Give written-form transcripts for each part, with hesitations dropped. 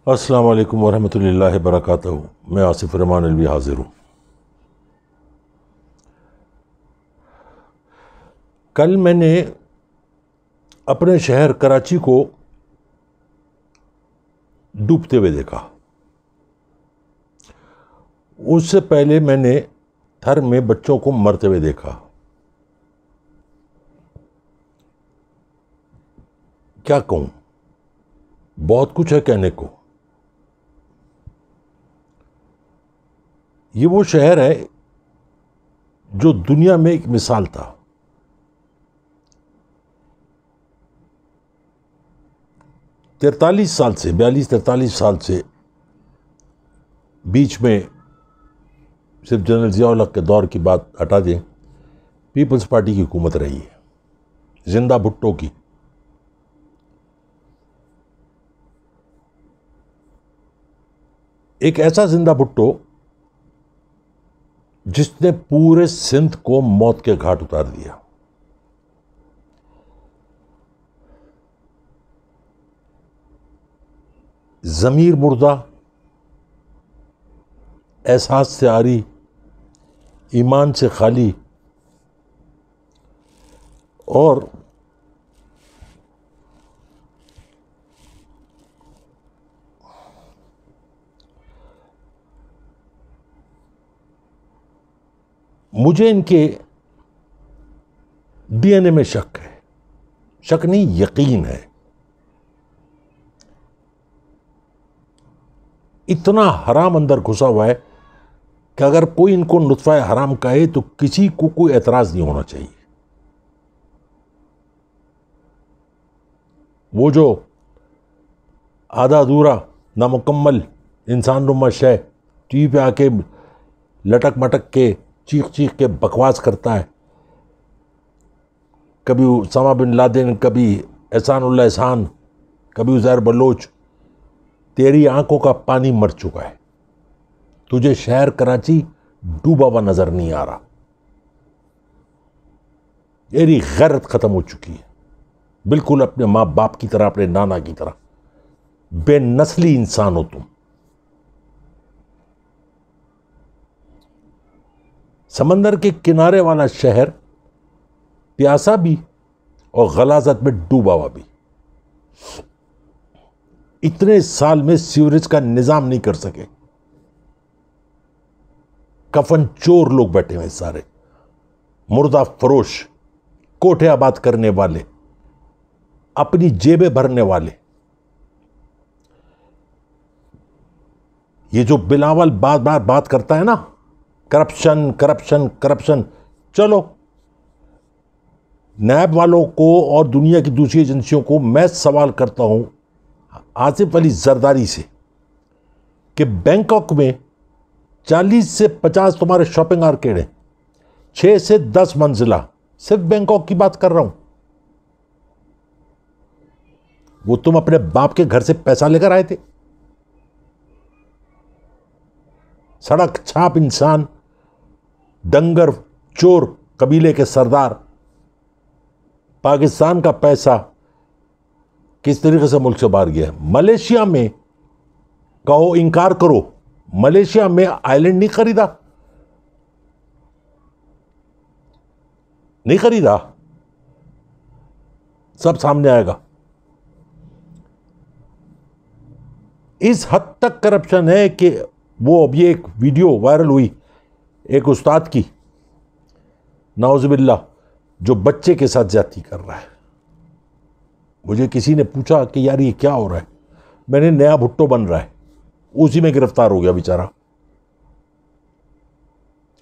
अस्सलाम वालेकुम वरहमतुल्लाहि वबरकातुहू। मैं आसिफ रहमान अलवी हाजिर हूँ। कल मैंने अपने शहर कराची को डूबते हुए देखा। उससे पहले मैंने थर में बच्चों को मरते हुए देखा। क्या कहूँ, बहुत कुछ है कहने को। ये वो शहर है जो दुनिया में एक मिसाल था। तैंतालीस साल से 42-43 साल से बीच में सिर्फ जनरल ज़िया-उल हक के दौर की बात हटा दें, पीपल्स पार्टी की हुकूमत रही है, जिंदा भुट्टो की। एक ऐसा जिंदा भुट्टो जिसने पूरे सिंध को मौत के घाट उतार दिया। ज़मीर मुर्दा, एहसास से आरी, ईमान से खाली और मुझे इनके डीएनए में शक है। शक नहीं, यकीन है। इतना हराम अंदर घुसा हुआ है कि अगर कोई इनको नुत्फ़ा हराम कहे तो किसी को कोई एतराज नहीं होना चाहिए। वो जो आधा अधूरा नामुकम्मल इंसान नुमा शय टीवी पे आके लटक मटक के चीख चीख के बकवास करता है, कभी उसामा बिन लादेन, कभी एहसानुल्लाह एहसान, कभी उज़ैर बलोच। तेरी आंखों का पानी मर चुका है। तुझे शहर कराची डूबा हुआ नजर नहीं आ रहा। तेरी गैरत खत्म हो चुकी है, बिल्कुल अपने माँ बाप की तरह, अपने नाना की तरह बेनस्ली इंसान हो तुम। समंदर के किनारे वाला शहर प्यासा भी और गलाजत में डूबा हुआ भी। इतने साल में सीवरेज का निजाम नहीं कर सके। कफन चोर लोग बैठे हुए सारे, मुर्दा फरोश, कोठे आबाद करने वाले, अपनी जेबें भरने वाले। ये जो बिलावल बार बार बात करता है ना, करप्शन करप्शन करप्शन, चलो नैब वालों को और दुनिया की दूसरी एजेंसियों को मैं सवाल करता हूं आसिफ अली जरदारी से कि बैंकॉक में 40 से 50 तुम्हारे शॉपिंग आर्केड हैं, 6 से 10 मंजिला। सिर्फ बैंकॉक की बात कर रहा हूं। वो तुम अपने बाप के घर से पैसा लेकर आए थे। सड़क छाप इंसान, दंगर चोर कबीले के सरदार, पाकिस्तान का पैसा किस तरीके से मुल्क से बाहर गया। मलेशिया में कहो, इंकार करो, मलेशिया में आइलैंड नहीं खरीदा, नहीं खरीदा, सब सामने आएगा। इस हद तक करप्शन है कि वो अभी एक वीडियो वायरल हुई एक उस्ताद की, नाउज़ुबिल्लाह, जो बच्चे के साथ ज्यादती कर रहा है। मुझे किसी ने पूछा कि यार ये क्या हो रहा है। मैंने नया भुट्टो बन रहा है, उसी में गिरफ्तार हो गया बेचारा।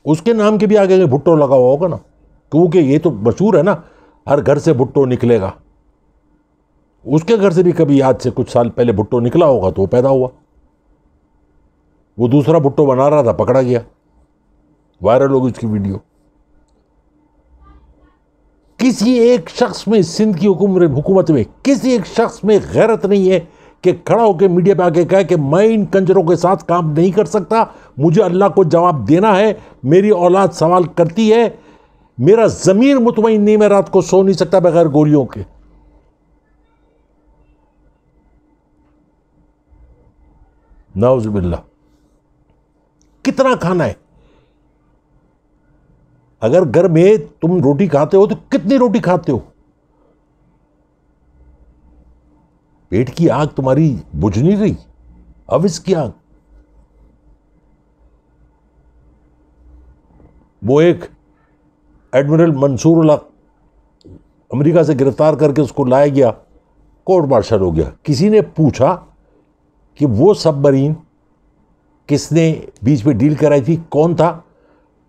उसके नाम के भी आगे भुट्टो लगा हुआ होगा ना, क्योंकि ये तो मशहूर है ना, हर घर से भुट्टो निकलेगा। उसके घर से भी कभी आज से कुछ साल पहले भुट्टो निकला होगा तो वो पैदा हुआ। वो दूसरा भुट्टो बना रहा था, पकड़ा गया, वायरल हो गई उसकी वीडियो। किसी एक शख्स में, सिंध की हुकूमत में किसी एक शख्स में गैरत नहीं है कि खड़ा होकर मीडिया पे आके कहे कि मैं इन कंजरों के साथ काम नहीं कर सकता, मुझे अल्लाह को जवाब देना है, मेरी औलाद सवाल करती है, मेरा ज़मीर मुतमईन नहीं, मैं रात को सो नहीं सकता बगैर गोलियों के। नाउज़ुबिल्लाह। कितना खाना है? अगर घर में तुम रोटी खाते हो तो कितनी रोटी खाते हो? पेट की आग तुम्हारी बुझ नहीं रही, हविस की आग। वो एक एडमिरल मंसूरुल्लाह अमेरिका से गिरफ्तार करके उसको लाया गया, कोर्ट मार्शल हो गया। किसी ने पूछा कि वो सबमरीन किसने बीच में डील कराई थी, कौन था?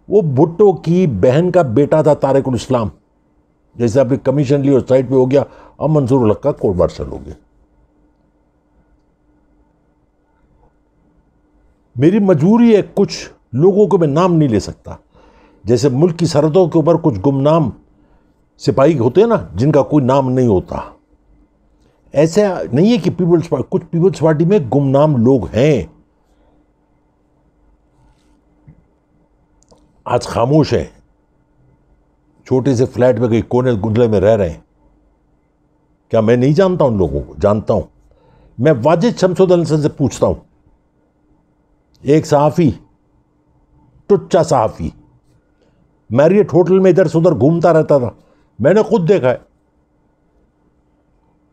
वो भुट्टो की बहन का बेटा था, तारिकुल इस्लाम। जैसे आपने कमीशन ली और साइड पे हो गया, अब मंसूरुल्लाह का कोर्ट मार्शल हो गया। मेरी मजबूरी है, कुछ लोगों को मैं नाम नहीं ले सकता। जैसे मुल्क की सरहदों के ऊपर कुछ गुमनाम सिपाही होते हैं ना, जिनका कोई नाम नहीं होता। ऐसा नहीं है कि कुछ पीपल्स पार्टी में गुमनाम लोग हैं, आज खामोश है, छोटे से फ्लैट में कहीं कोने गुंडले में रह रहे हैं। क्या मैं नहीं जानता उन लोगों को? जानता हूं। मैं वाजिद शमसुद्दीन से पूछता हूं, एक सहाफ़ी, टुच्चा सहाफ़ी, मैरियट होटल में इधर से उधर घूमता रहता था, मैंने खुद देखा है।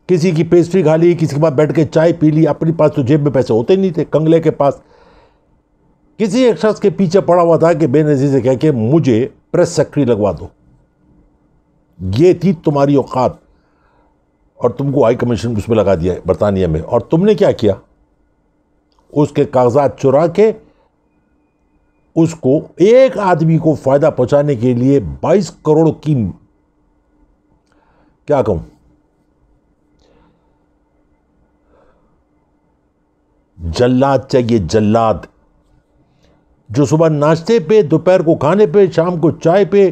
किसी की पेस्ट्री खा ली, किसी के पास बैठ के चाय पी ली, अपने पास तो जेब में पैसे होते नहीं थे, कंगले के पास। किसी एक शख्स के पीछे पड़ा हुआ था कि बेनजीर से कह के मुझे प्रेस सेक्रेटरी लगवा दो। ये थी तुम्हारी औकात, और तुमको हाई कमीशन उसमें लगा दिया बरतानिया में। और तुमने क्या किया? उसके कागजात चुरा के उसको, एक आदमी को फायदा पहुंचाने के लिए 22 करोड़ की, क्या कहूं, जल्लाद चाहिए, जल्लाद, जो सुबह नाश्ते पे, दोपहर को खाने पे, शाम को चाय पे,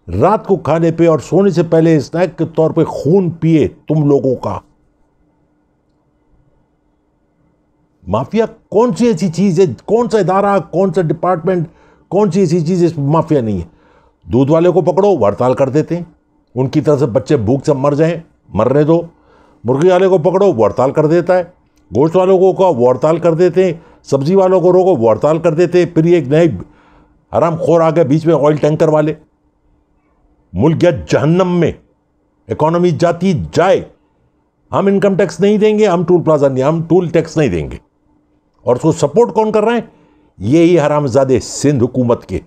रात को खाने पे और सोने से पहले स्नैक के तौर पे खून पिए तुम लोगों का। माफिया कौन सी ऐसी चीज है, कौन सा इदारा, कौन सा डिपार्टमेंट, कौन सी ऐसी चीज है माफिया नहीं है? दूध वाले को पकड़ो, वो हड़ताल कर देते हैं, उनकी तरफ से बच्चे भूख से मर जाएं, मरने दो। मुर्गी वाले को पकड़ो, वो हड़ताल कर देता है। गोश्त वालों को वो हड़ताल कर देते हैं। सब्जी वालों को रोको, वो हड़ताल कर देते हैं। फिर एक नए हरामखोर आ गए बीच में, ऑयल टैंकर वाले। मुल्क गया जहन्नम में, इकोनॉमी जाती जाए। हम इनकम टैक्स नहीं देंगे, हम टूल प्लाजा नहीं, हम टूल टैक्स नहीं देंगे। और उसको सपोर्ट कौन कर रहे हैं? ये ही हरामजादे सिंध हुकूमत के,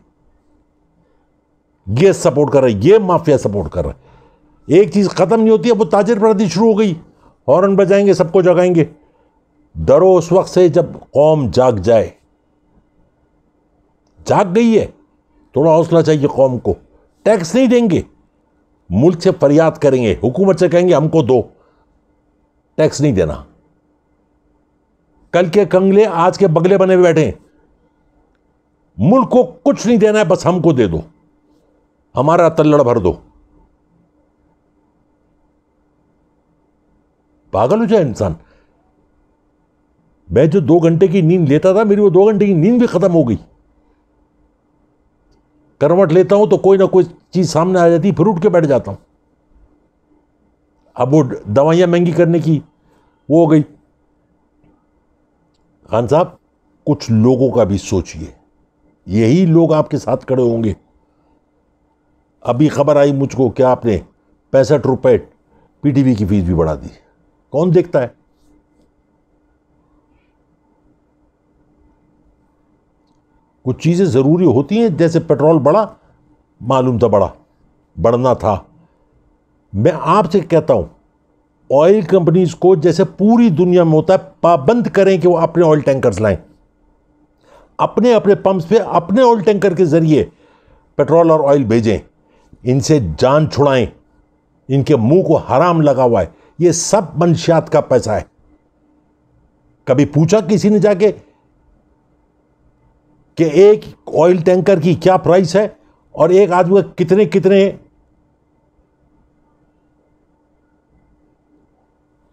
ये सपोर्ट कर रहे हैं, ये माफिया सपोर्ट कर रहे हैं। एक चीज खत्म नहीं होती है, वो ताजिर प्रगति शुरू हो गई, हॉर्न बजाएंगे, सबको जगाएंगे। डरो उस वक्त से जब कौम जाग जाए। जाग गई है, थोड़ा हौसला चाहिए कौम को। टैक्स नहीं देंगे, मुल्क से फरियाद करेंगे, हुकूमत से कहेंगे हमको दो, टैक्स नहीं देना। कल के कंगले आज के बगले बने हुए बैठे हैं। मुल्क को कुछ नहीं देना है, बस हमको दे दो, हमारा तल्लड़ भर दो। पागल हो जाए इंसान। मैं जो 2 घंटे की नींद लेता था, मेरी वो 2 घंटे की नींद भी खत्म हो गई। करवट लेता हूं तो कोई ना कोई चीज सामने आ जाती, फिर उठ के बैठ जाता हूं। अब वो दवाइयां महंगी करने की वो हो गई। खान साहब, कुछ लोगों का भी सोचिए, यही लोग आपके साथ खड़े होंगे। अभी खबर आई मुझको कि आपने 65 रुपए पीटीवी की फीस भी बढ़ा दी। कौन देखता है? कुछ चीजें जरूरी होती हैं, जैसे पेट्रोल बढ़ा, मालूम था बढ़ना था। मैं आपसे कहता हूं, ऑयल कंपनीज को जैसे पूरी दुनिया में होता है, पाबंद करें कि वो अपने ऑयल टैंकर्स लाएं, अपने अपने पंप्स पे अपने ऑयल टैंकर के जरिए पेट्रोल और ऑयल भेजें। इनसे जान छुड़ाएं, इनके मुंह को हराम लगा हुआ है, ये सब मंशियात का पैसा है। कभी पूछा किसी ने जाके कि एक ऑयल टैंकर की क्या प्राइस है और एक आदमी का कितने कितने?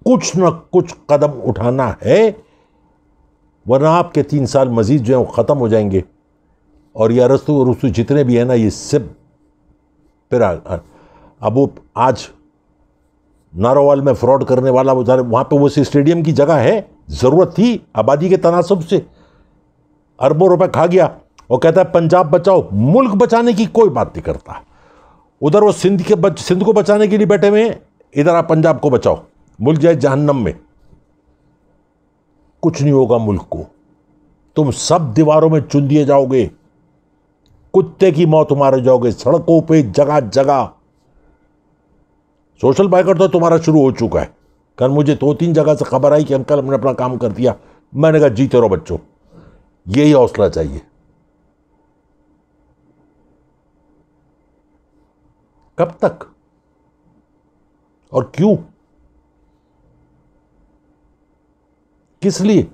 कुछ ना कुछ कदम उठाना है, वरना आपके 3 साल मजीद जो है वो खत्म हो जाएंगे। और ये अरस्तु और रुस्तु जितने भी है ना, ये सब फिर अब वो आज नारोवाल में फ्रॉड करने वाला, वो वहां पे वो स्टेडियम की जगह है, जरूरत थी आबादी के तनासुब से? अरबों रुपए खा गया और कहता है पंजाब बचाओ। मुल्क बचाने की कोई बात नहीं करता। उधर वो सिंध को बचाने के लिए बैठे हुए हैं, इधर आप पंजाब को बचाओ, मुल्क जाए जहन्नम में। कुछ नहीं होगा मुल्क को, तुम सब दीवारों में चुन दिए जाओगे, कुत्ते की मौत मारे जाओगे सड़कों पे जगह जगह। सोशल बाइकआउट तो तुम्हारा शुरू हो चुका है। कल मुझे 2-3 जगह से खबर आई कि अंकल हमने अपना काम कर दिया। मैंने कहा जीते रहो बच्चों, यही हौसला चाहिए। कब तक और क्यों, किस लिए?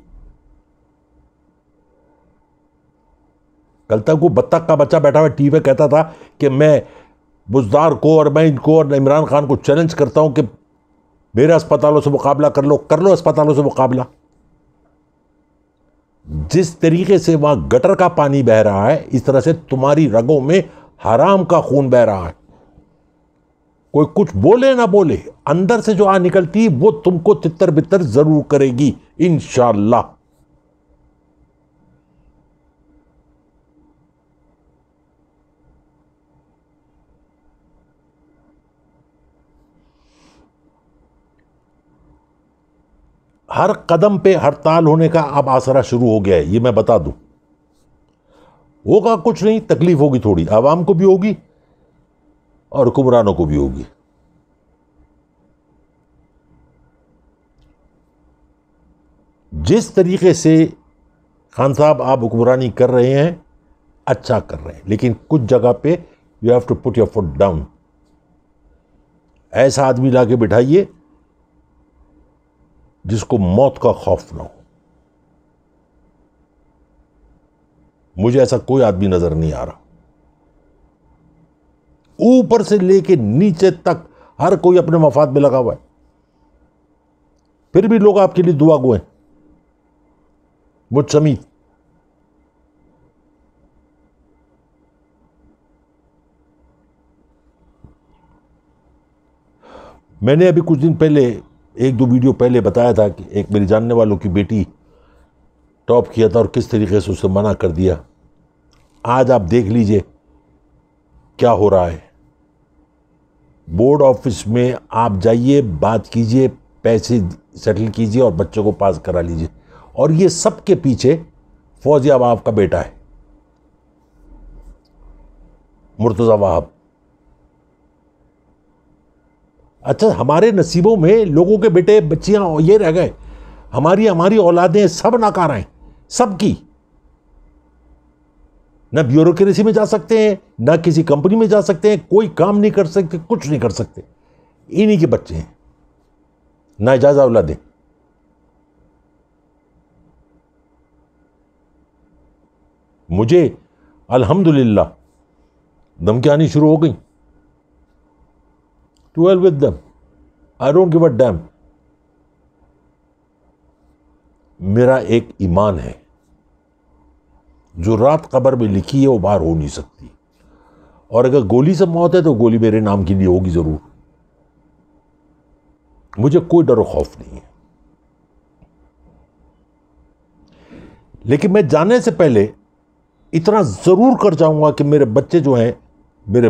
कल तक वो बत्तख का बच्चा बैठा हुआ टीवी पे कहता था कि मैं बुजदार को और मैं इनको और इमरान खान को चैलेंज करता हूं कि मेरे अस्पतालों से मुकाबला कर लो अस्पतालों से मुकाबला। जिस तरीके से वहां गटर का पानी बह रहा है, इस तरह से तुम्हारी रगों में हराम का खून बह रहा है। कोई कुछ बोले ना बोले, अंदर से जो आ निकलती वो तुमको तितर बितर जरूर करेगी इंशाअल्लाह। हर कदम पे हड़ताल होने का अब आसरा शुरू हो गया है, ये मैं बता दूं। होगा कुछ नहीं, तकलीफ होगी थोड़ी, आवाम को भी होगी और हुक्मरानों को भी होगी। जिस तरीके से खान साहब आप हुक्मरानी कर रहे हैं, अच्छा कर रहे हैं, लेकिन कुछ जगह पे you have to put your foot down. ऐसा आदमी लाके बिठाइए जिसको मौत का खौफ ना हो। मुझे ऐसा कोई आदमी नजर नहीं आ रहा। ऊपर से लेके नीचे तक हर कोई अपने मफाद में लगा हुआ है, फिर भी लोग आपके लिए दुआ गो हैं, मुझ समीत। मैंने अभी कुछ दिन पहले 1-2 वीडियो पहले बताया था कि एक मेरी जानने वालों की बेटी टॉप किया था और किस तरीके से उसे मना कर दिया। आज आप देख लीजिए क्या हो रहा है। बोर्ड ऑफिस में आप जाइए, बात कीजिए, पैसे सेटल कीजिए और बच्चों को पास करा लीजिए। और ये सब के पीछे फौजिया वहाब का बेटा है, मुर्तजा वहाब। अच्छा, हमारे नसीबों में लोगों के बेटे बच्चियां ये रह गए, हमारी औलादें सब नाकारा हैं, सबकी। ना ब्यूरोक्रेसी में जा सकते हैं, ना किसी कंपनी में जा सकते हैं, कोई काम नहीं कर सकते, कुछ नहीं कर सकते। इन्हीं के बच्चे हैं, नाइजायज औलादें। मुझे अल्हम्दुलिल्लाह धमकियां आनी शुरू हो गई। 12 with them, I don't give a damn। मेरा एक ईमान है, जो रात कब्र में लिखी है वो बाहर हो नहीं सकती। और अगर गोली से मौत है तो गोली मेरे नाम की नहीं होगी जरूर। मुझे कोई डर खौफ नहीं है। लेकिन मैं जाने से पहले इतना जरूर कर जाऊंगा कि मेरे बच्चे जो हैं, मेरे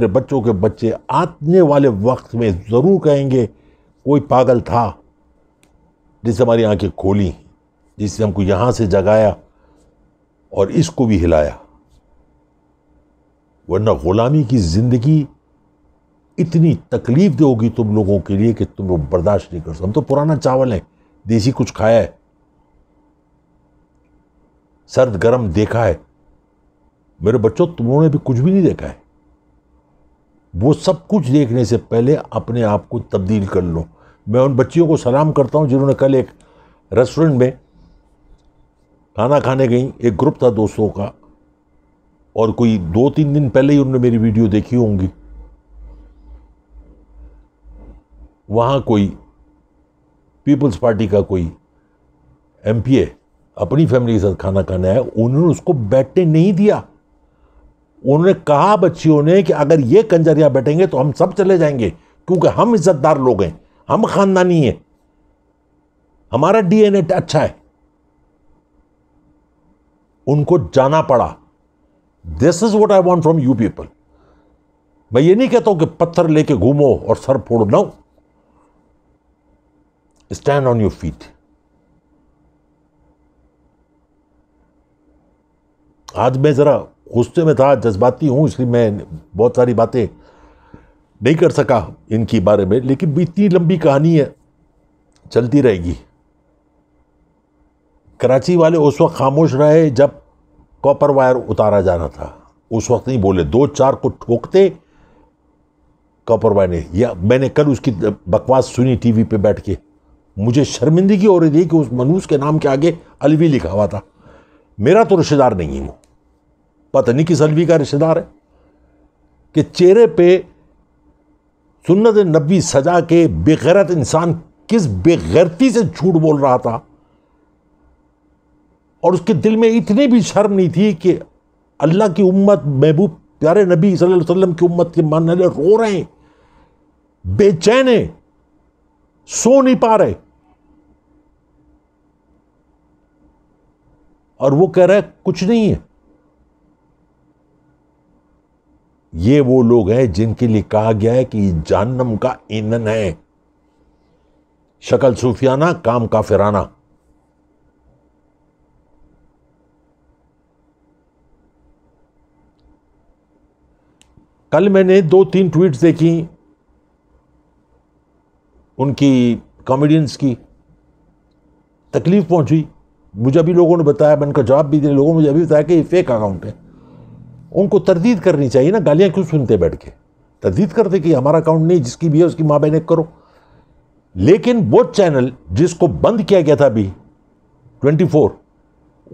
बच्चों के बच्चे आने वाले वक्त में जरूर कहेंगे कोई पागल था जिससे हमारी आंखें खोली, जिसने हमको यहां से जगाया और इसको भी हिलाया। वरना गुलामी की जिंदगी इतनी तकलीफ दे होगी तुम लोगों के लिए कि तुम लोग बर्दाश्त नहीं कर सकते। हम तो पुराना चावल है, देसी कुछ खाया है, सर्द गर्म देखा है। मेरे बच्चों, तुमने भी कुछ भी नहीं देखा है। वो सब कुछ देखने से पहले अपने आप को तब्दील कर लो। मैं उन बच्चियों को सलाम करता हूं जिन्होंने कल एक रेस्टोरेंट में खाना खाने गई। एक ग्रुप था दोस्तों का, और कोई 2-3 दिन पहले ही उन्होंने मेरी वीडियो देखी होंगी। वहां कोई पीपल्स पार्टी का कोई एमपीए अपनी फैमिली के साथ खाना खाने आया, उन्होंने उसको बैठने नहीं दिया। उन्होंने कहा बच्चियों ने कि अगर ये कंजरिया बैठेंगे तो हम सब चले जाएंगे, क्योंकि हम इज्जतदार लोग हैं, हम खानदानी हैं, हमारा डीएनए अच्छा है, उनको जाना पड़ा। This is what I want from you people. मैं ये नहीं कहता हूं कि पत्थर लेके घूमो और सर फोड़ो, no, stand on your feet. आज मैं जरा गुस्से में था, जज्बाती हूं, इसलिए मैं बहुत सारी बातें नहीं कर सका इनकी बारे में, लेकिन इतनी लंबी कहानी है, चलती रहेगी। कराची वाले उस वक्त खामोश रहे जब कॉपर वायर उतारा जाना था, उस वक्त नहीं बोले, 2-4 को ठोकते कॉपर वायर ने। या मैंने कल उसकी बकवास सुनी टीवी पे बैठ के, मुझे शर्मिंदगी हो रही थी कि उस मनूस के नाम के आगे अलवी लिखा हुआ था। मेरा तो रिश्तेदार नहीं है वो, पता नहीं किस अलवी का रिश्तेदार है, कि चेहरे पे सुन्नत नबी सजा के बेगैरत इंसान किस बेगैरती से झूठ बोल रहा था, और उसके दिल में इतनी भी शर्म नहीं थी कि अल्लाह की उम्मत, महबूब प्यारे नबी सल्लल्लाहु अलैहि वसल्लम की उम्मत के मानने वाले रो रहे हैं, बेचैन हैं, सो नहीं पा रहे, और वो कह रहा है कुछ नहीं है। ये वो लोग हैं जिनके लिए कहा गया है कि जहन्नम का ईंधन है। शक्ल सूफियाना, काम काफिराना। कल मैंने 2-3 ट्वीट्स देखी उनकी, कॉमेडियंस की, तकलीफ पहुंची। मुझे अभी लोगों ने बताया, मैंने उनका जवाब भी दिया, लोगों ने मुझे अभी बताया कि ये फेक अकाउंट है। उनको तरदीद करनी चाहिए ना, गालियां क्यों सुनते बैठ के, तरदीद करते कि हमारा अकाउंट नहीं, जिसकी भी है उसकी मां बहन करो। लेकिन वो चैनल जिसको बंद किया गया था अभी 24,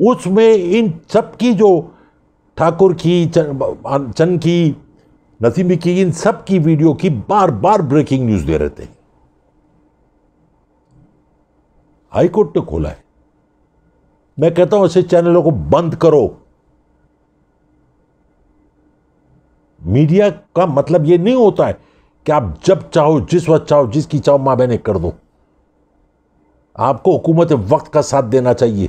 उसमें इन सब की, जो ठाकुर की, चंद की, नसीमी की, इन सब की वीडियो की बार बार ब्रेकिंग न्यूज दे रहे थे। हाईकोर्ट ने खोला है। मैं कहता हूं ऐसे चैनलों को बंद करो। मीडिया का मतलब यह नहीं होता है कि आप जब चाहो, जिस वक्त चाहो, जिसकी चाहो मां बहने कर दो। आपको हुकूमत वक्त का साथ देना चाहिए।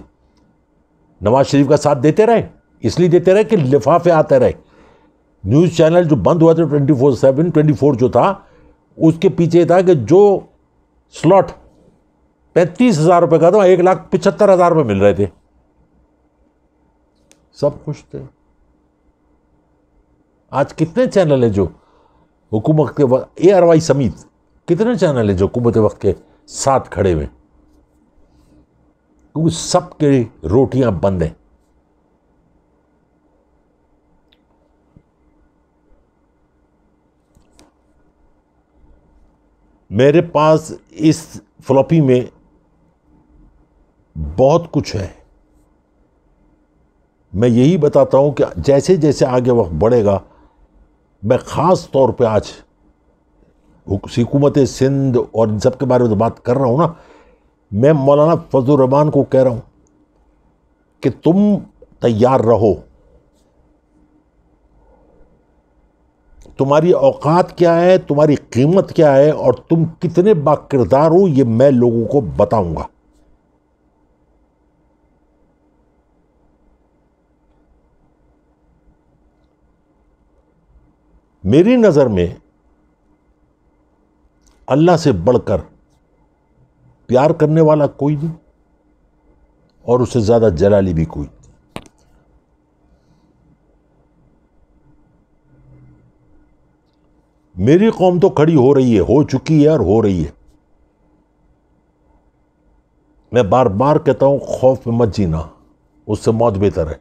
नवाज शरीफ का साथ देते रहे, इसलिए देते रहे कि लिफाफे आते रहे। न्यूज चैनल जो बंद हुआ था 24/7, 24 जो था, उसके पीछे था कि जो स्लॉट 35,000 रुपए का था, 1,75,000 रुपए मिल रहे थे। सब खुश थे। आज कितने चैनल है जो हुकूमत के वक्त, ARY समेत कितने चैनल है जो हुकूमत वक्त के साथ खड़े हुए, क्योंकि सबके रोटियां बंद हैं। मेरे पास इस फ्लॉपी में बहुत कुछ है। मैं यही बताता हूं कि जैसे जैसे आगे वक्त बढ़ेगा, मैं ख़ास तौर पे आज हुकूमत सिंध और इन सब के बारे में तो बात कर रहा हूं ना, मैं मौलाना फजलुर रहमान को कह रहा हूं कि तुम तैयार रहो। तुम्हारी औकात क्या है, तुम्हारी कीमत क्या है, और तुम कितने बाकिरदार हो, ये मैं लोगों को बताऊंगा। मेरी नजर में अल्लाह से बढ़कर प्यार करने वाला कोई नहीं, और उससे ज्यादा जलाली भी कोई नहीं। मेरी कौम तो खड़ी हो रही है, हो चुकी है और हो रही है। मैं बार बार कहता हूं, खौफ में मत जीना, उससे मौत बेहतर है।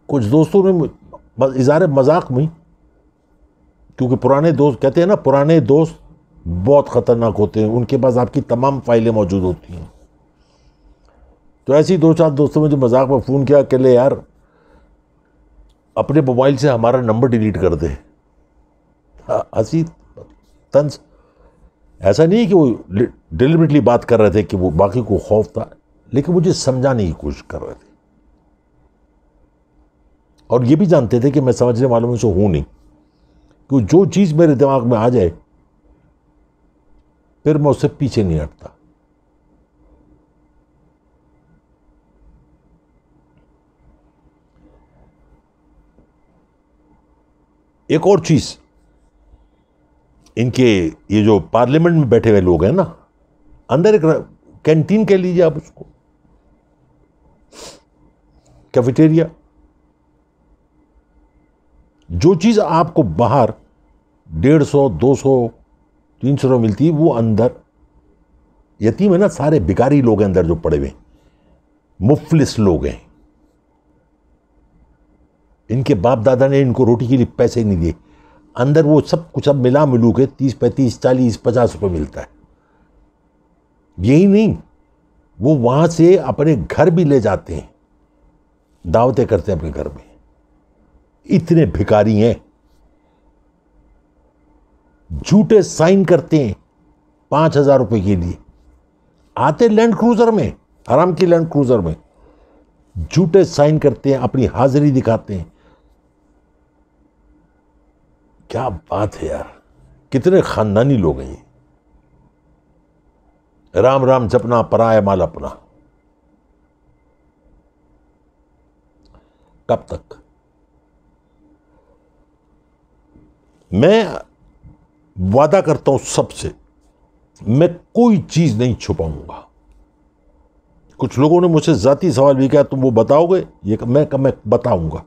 कुछ दोस्तों ने इज़ारे मजाक में, क्योंकि पुराने दोस्त कहते हैं ना, पुराने दोस्त बहुत ख़तरनाक होते हैं, उनके पास आपकी तमाम फाइलें मौजूद होती हैं। तो ऐसे ही 2-4 दोस्तों ने जो मजाक में फ़ोन किया, अकेले यार अपने मोबाइल से हमारा नंबर डिलीट कर दे। हंसी तंज। ऐसा नहीं कि वो डिलिबरेटली बात कर रहे थे कि वो बाकी को खौफ था, लेकिन मुझे समझाने की कोशिश कर रहे थे, और ये भी जानते थे कि मैं समझने वालों में से हूं नहीं, कि जो चीज़ मेरे दिमाग में आ जाए फिर मैं उससे पीछे नहीं हटता। एक और चीज, इनके ये जो पार्लियामेंट में बैठे हुए लोग हैं ना, अंदर एक कैंटीन कह लीजिए आप उसको, कैफेटेरिया, जो चीज आपको बाहर 150, 200, 300 में मिलती है, वो अंदर यतीम है ना, सारे भिखारी लोग हैं अंदर जो पड़े हुए, मुफलिस लोग हैं। इनके बाप दादा ने इनको रोटी के लिए पैसे नहीं दिए, अंदर वो सब कुछ अब मिला मिलू के 30, 35, 40, 50 रुपए मिलता है। यही नहीं, वो वहां से अपने घर भी ले जाते हैं, दावतें करते हैं अपने घर में। इतने भिखारी हैं, झूठे साइन करते हैं 5,000 रुपए के लिए, आते लैंड क्रूजर में, आराम की लैंड क्रूजर में, झूठे साइन करते हैं, अपनी हाजिरी दिखाते हैं। क्या बात है यार, कितने खानदानी लोग हैं ये। राम राम जपना, पराया माल अपना। कब तक? मैं वादा करता हूं सबसे, मैं कोई चीज नहीं छुपाऊंगा। कुछ लोगों ने मुझसे जाती सवाल भी किया, तुम वो बताओगे? ये मैं बताऊंगा।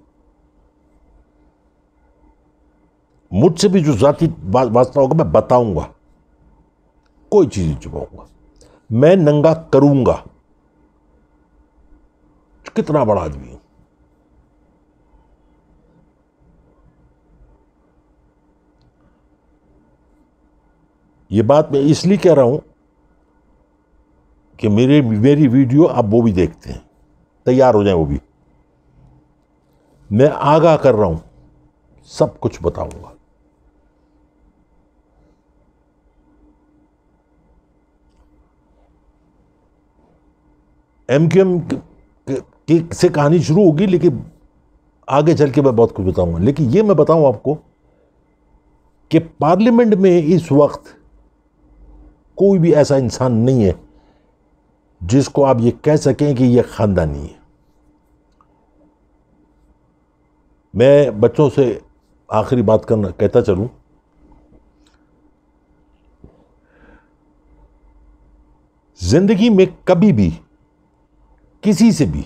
मुझसे भी जो जाती वास्ता होगा मैं बताऊंगा, कोई चीज नहीं छुपाऊंगा। मैं नंगा करूंगा, कितना बड़ा आदमी हूं। ये बात मैं इसलिए कह रहा हूं कि मेरी वीडियो आप वो भी देखते हैं, तैयार हो जाए वो भी। मैं आगाह कर रहा हूं, सब कुछ बताऊंगा। एमक्यूएम से कहानी शुरू होगी, लेकिन आगे चल के मैं बहुत कुछ बताऊंगा। लेकिन ये मैं बताऊं आपको कि पार्लियामेंट में इस वक्त कोई भी ऐसा इंसान नहीं है जिसको आप ये कह सकें कि ये खानदानी है। मैं बच्चों से आखिरी बात कहता चलूं, जिंदगी में कभी भी किसी से भी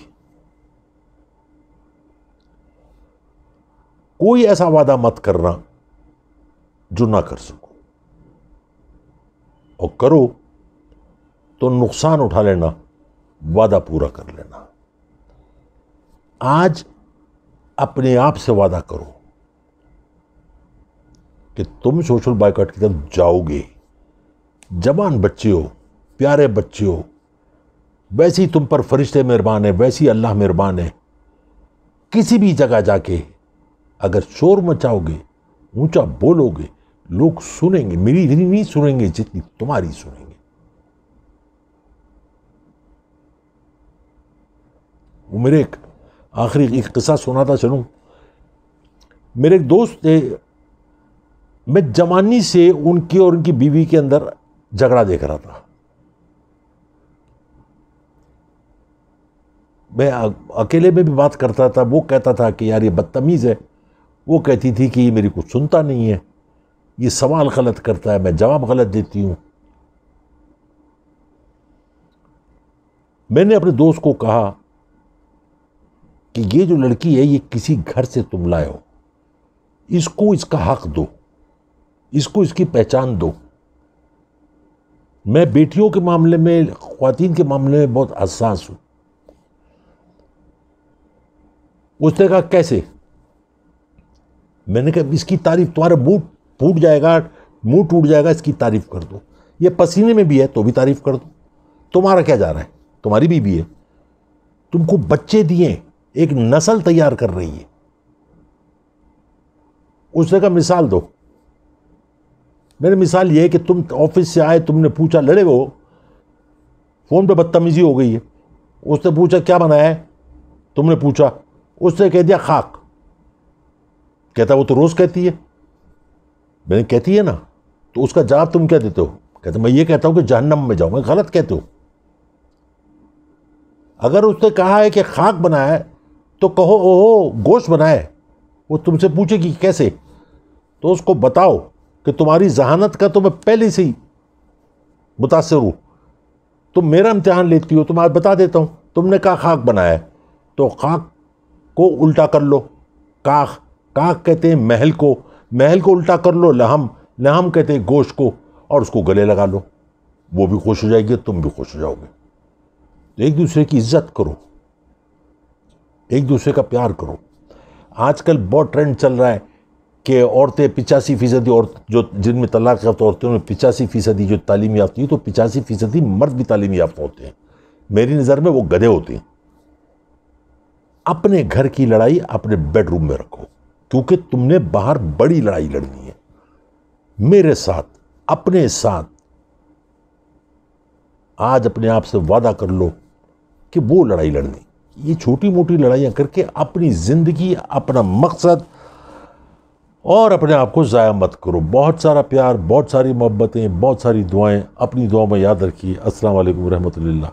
कोई ऐसा वादा मत करना जो ना कर सको, और करो तो नुकसान उठा लेना, वादा पूरा कर लेना। आज अपने आप से वादा करो कि तुम सोशल बाइकआउट की तरफ जाओगे। जवान बच्चे हो, प्यारे बच्चे हो, वैसे ही तुम पर फरिश्ते मेहरबान है, वैसे ही अल्लाह मेहरबान है। किसी भी जगह जाके अगर शोर मचाओगे, ऊंचा बोलोगे, लोग सुनेंगे। मेरी इतनी नहीं सुनेंगे जितनी तुम्हारी सुनेंगे। वो मेरे एक आखिरी एक किस्सा सुनाता चलूं। मेरे एक दोस्त थे, मैं जवानी से उनकी और उनकी बीवी के अंदर झगड़ा देख रहा था। मैं अकेले में भी बात करता था, वो कहता था कि यार ये बदतमीज है, वो कहती थी कि ये मेरी कुछ सुनता नहीं है, ये सवाल गलत करता है, मैं जवाब गलत देती हूं। मैंने अपने दोस्त को कहा कि ये जो लड़की है, ये किसी घर से तुम लाए हो, इसको इसका हक दो, इसको इसकी पहचान दो। मैं बेटियों के मामले में, ख्वातीन के मामले में बहुत हसास हूं। उसने कहा कैसे? मैंने कहा इसकी तारीफ, तुम्हारा मुंह फूट जाएगा, मुंह टूट जाएगा, इसकी तारीफ कर दो। ये पसीने में भी है तो भी तारीफ कर दो। तुम्हारा क्या जा रहा है? तुम्हारी बीवी है, तुमको बच्चे दिए, एक नस्ल तैयार कर रही है। उसने कहा मिसाल दो। मेरी मिसाल यह है कि तुम ऑफिस से आए, तुमने पूछा, लड़े वो फोन पे बदतमीजी हो गई है, उसने पूछा क्या बनाया है, तुमने पूछा, उसने कह दिया खाक। कहता वो तो रोज कहती है। मैंने कहती है ना, तो उसका जवाब तुम क्या देते हो? कहते मैं ये कहता हूं कि जहन्नम में जाओ। मैं गलत कहते हो। अगर उसने कहा है कि खाक बनाया है तो कहो ओहो गोश्त बनाया है। वो तुमसे पूछेगी कैसे, तो उसको बताओ कि तुम्हारी जहानत का तो मैं पहले से ही मुतासिर हूं, तुम मेरा इम्तिहान लेती हो, तुम्हारा बता देता हूं। तुमने कहा खाक बनाया है, तो खाक को उल्टा कर लो, काख। काख कहते हैं महल को, महल को उल्टा कर लो लहम, लहम कहते हैं गोश्त को, और उसको गले लगा लो। वो भी खुश हो जाएगी, तुम भी खुश हो जाओगे। तो एक दूसरे की इज्जत करो, एक दूसरे का प्यार करो। आजकल बहुत ट्रेंड चल रहा है कि औरतें 85% औरत जो जिनमें तलाक याफ्ता औरतें उनमें 85% जो तालीम याफ्ता, तो 85% मर्द भी तालीम याफ्ता होते हैं। मेरी नज़र में वो गधे होते हैं। अपने घर की लड़ाई अपने बेडरूम में रखो, क्योंकि तुमने बाहर बड़ी लड़ाई लड़नी है। मेरे साथ, अपने साथ आज अपने आप से वादा कर लो कि वो लड़ाई लड़नी। ये छोटी मोटी लड़ाइयाँ करके अपनी ज़िंदगी, अपना मकसद और अपने आप को ज़ाया मत करो। बहुत सारा प्यार, बहुत सारी मोहब्बतें, बहुत सारी दुआएं अपनी दुआ में याद रखिए। अस्सलाम वालेकुम रहमतुल्लाह।